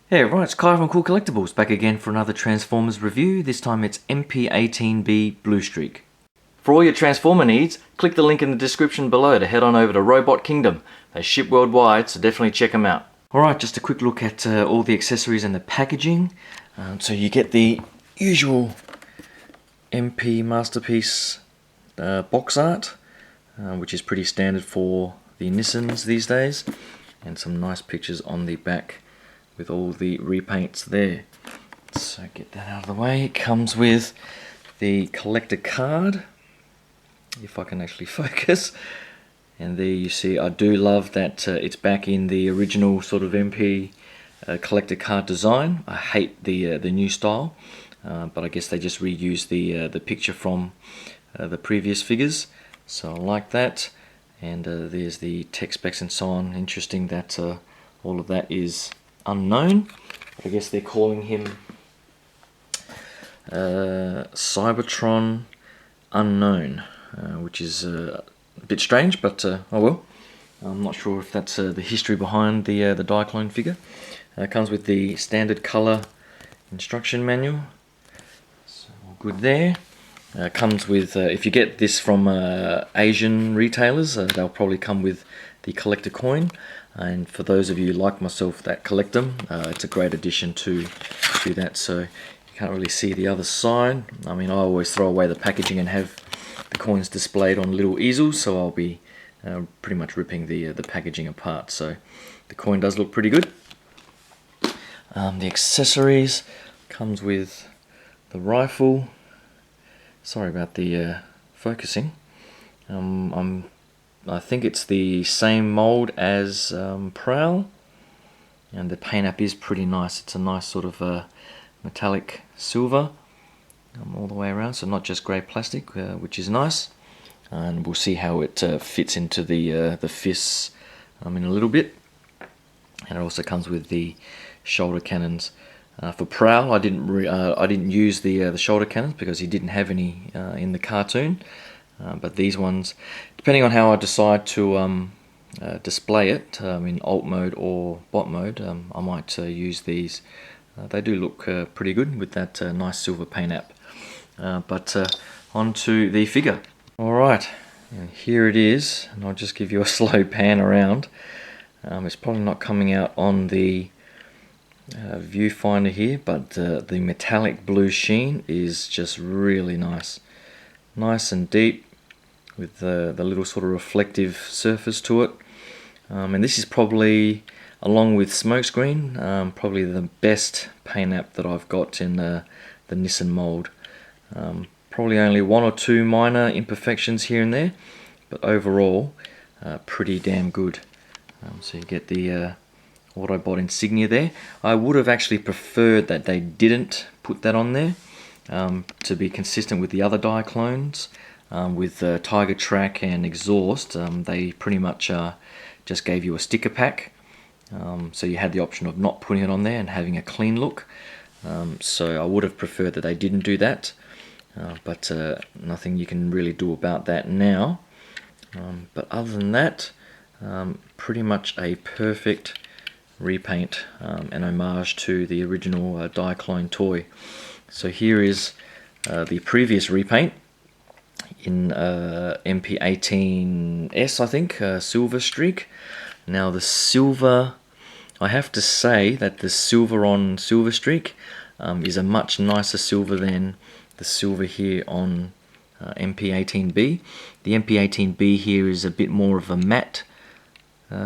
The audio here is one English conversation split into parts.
Hey everyone, it's Kai from Kool Collectibles, back again for another Transformers review. This time it's MP-18B Bluestreak. For all your Transformer needs, click the link in the description below to head on over to Robot Kingdom. They ship worldwide, so definitely check them out. Alright, just a quick look at all the accessories and the packaging. So you get the usual MP Masterpiece box art, which is pretty standard for the Nissans these days, and some nice pictures on the back with all the repaints there. So get that out of the way. It comes with the collector card, if I can actually focus. And there you see, I do love that it's back in the original sort of MP collector card design. I hate the new style, but I guess they just reused the picture from the previous figures. So I like that. And there's the tech specs and so on. Interesting that all of that is unknown. I guess they're calling him Cybertron Unknown, which is a bit strange, but oh well. I'm not sure if that's the history behind the Diaclone figure. It comes with the standard color instruction manual, so all good there. Comes with, if you get this from Asian retailers, they'll probably come with the collector coin. And for those of you like myself that collect them, it's a great addition to that. So you can't really see the other side. I mean, I always throw away the packaging and have the coins displayed on little easels, so I'll be pretty much ripping the packaging apart. So the coin does look pretty good. The accessories comes with the rifle. Sorry about the focusing. I think it's the same mold as Prowl, and the paint app is pretty nice. It's a nice sort of metallic silver all the way around, so not just grey plastic, which is nice. And we'll see how it fits into the fists in a little bit. And it also comes with the shoulder cannons. For Prowl, I didn't use the shoulder cannons because he didn't have any in the cartoon. But these ones, depending on how I decide to display it in alt mode or bot mode, I might use these. They do look pretty good with that nice silver paint app. But on to the figure. Alright, and here it is, and I'll just give you a slow pan around. It's probably not coming out on the viewfinder here, but the metallic blue sheen is just really nice. Nice and deep, with the little sort of reflective surface to it. And this is probably, along with Smokescreen, probably the best paint app that I've got in the Nissan mold. Probably only one or two minor imperfections here and there, but overall pretty damn good. So you get the Autobot insignia there. I would have actually preferred that they didn't put that on there, to be consistent with the other Diaclones. With Tiger Track and Exhaust, they pretty much just gave you a sticker pack, so you had the option of not putting it on there and having a clean look. So I would have preferred that they didn't do that, but nothing you can really do about that now. But other than that, pretty much a perfect repaint and homage to the original Diaclone toy. So here is the previous repaint in MP-18S, I think, Silver Streak. Now the silver, I have to say that the silver on Silver Streak is a much nicer silver than the silver here on MP-18B. The MP-18B here is a bit more of a matte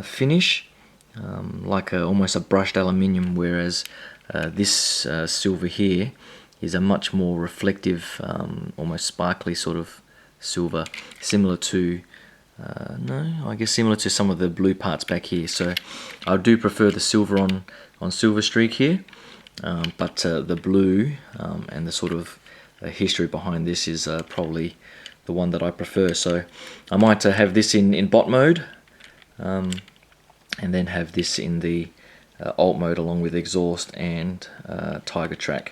finish, like almost a brushed aluminium, whereas this silver here is a much more reflective, almost sparkly sort of silver, similar to similar to some of the blue parts back here. So I do prefer the silver on Silver Streak here, but the blue and the sort of history behind this is probably the one that I prefer. So I might have this in bot mode, and then have this in the alt mode along with Exhaust and Tiger Track.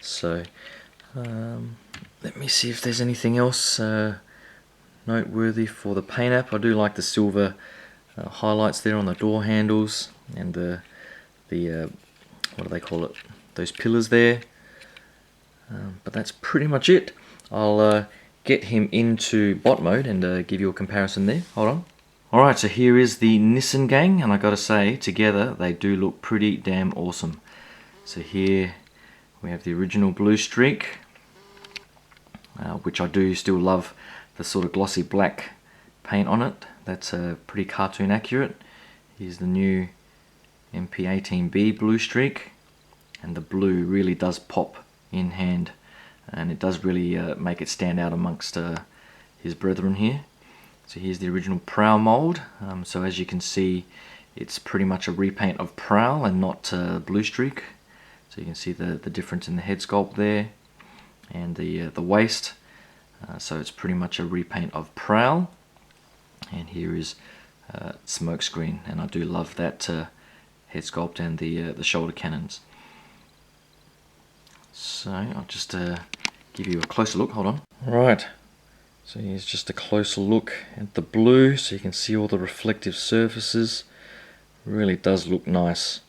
So let me see if there's anything else noteworthy for the paint app. I do like the silver highlights there on the door handles and the what do they call it? Those pillars there. But that's pretty much it. I'll get him into bot mode and give you a comparison there. Hold on. Alright, so here is the Nissan gang, and I gotta say, together they do look pretty damn awesome. So here we have the original Bluestreak, which I do still love the sort of glossy black paint on it. That's pretty cartoon accurate. Here's the new MP-18B Bluestreak, and the blue really does pop in hand, and it does really make it stand out amongst his brethren here. So here's the original Prowl Mold. So as you can see, it's pretty much a repaint of Prowl and not Bluestreak. So you can see the difference in the head sculpt there and the waist. So it's pretty much a repaint of Prowl. And here is Smokescreen, and I do love that head sculpt and the shoulder cannons. So I'll just give you a closer look. Hold on. Right. So here's just a closer look at the blue, so you can see all the reflective surfaces. Really does look nice.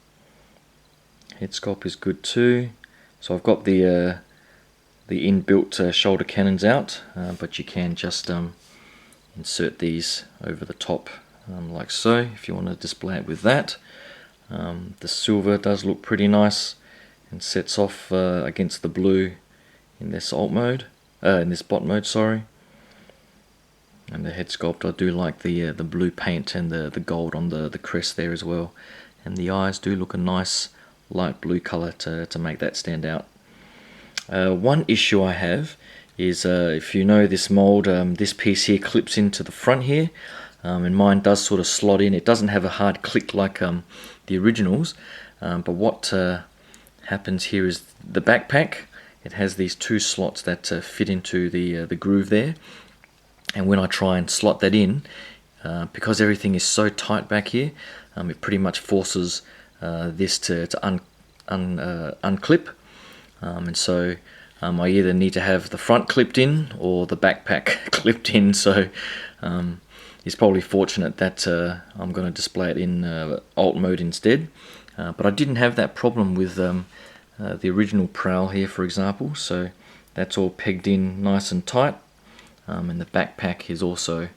Head sculpt is good too. So I've got the inbuilt shoulder cannons out, but you can just insert these over the top like so if you want to display it with that. The silver does look pretty nice and sets off against the blue in this alt mode, in this bot mode, sorry. And the head sculpt, I do like the blue paint and the gold on the crest there as well. And the eyes do look a nice light blue color to make that stand out. One issue I have is if you know this mold, this piece here clips into the front here, and mine does sort of slot in. It doesn't have a hard click like the originals, but what happens here is the backpack, it has these two slots that fit into the groove there. And when I try and slot that in, because everything is so tight back here, it pretty much forces this to unclip. And so I either need to have the front clipped in or the backpack clipped in. So it's probably fortunate that I'm going to display it in alt mode instead. But I didn't have that problem with the original Prowl here, for example. So that's all pegged in nice and tight. And the backpack is also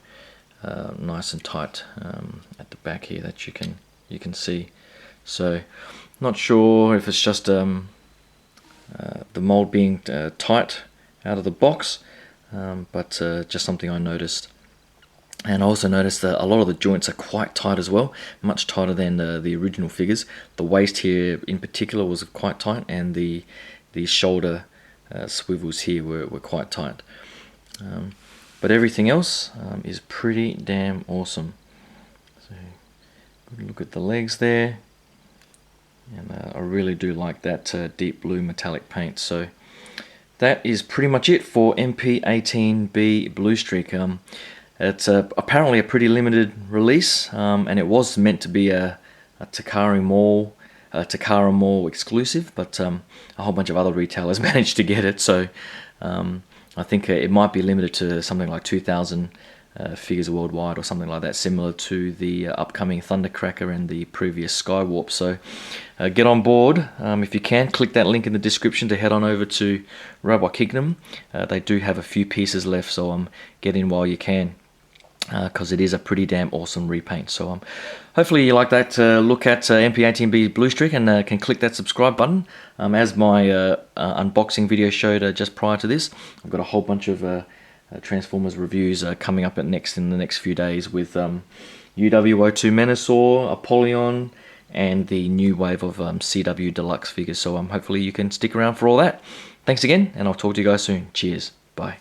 nice and tight at the back here that you can see. So not sure if it's just the mold being tight out of the box, but just something I noticed. And I also noticed that a lot of the joints are quite tight as well, much tighter than the original figures. The waist here in particular was quite tight, and the shoulder swivels here were quite tight. But everything else is pretty damn awesome. So good look at the legs there, and I really do like that deep blue metallic paint. So that is pretty much it for MP-18B Bluestreak. It's apparently a pretty limited release, and it was meant to be a Takara Mall exclusive, but a whole bunch of other retailers managed to get it. So I think it might be limited to something like 2,000 figures worldwide or something like that, similar to the upcoming Thundercracker and the previous Skywarp. So get on board if you can. Click that link in the description to head on over to Robot Kingdom. They do have a few pieces left, so get in while you can, because it is a pretty damn awesome repaint. So hopefully you like that look at MP-18B Bluestreak, and can click that subscribe button. As my unboxing video showed just prior to this, I've got a whole bunch of Transformers reviews coming up in the next few days with UW02 Menasor, Apollyon, and the new wave of CW Deluxe figures. So hopefully you can stick around for all that. Thanks again, and I'll talk to you guys soon. Cheers. Bye.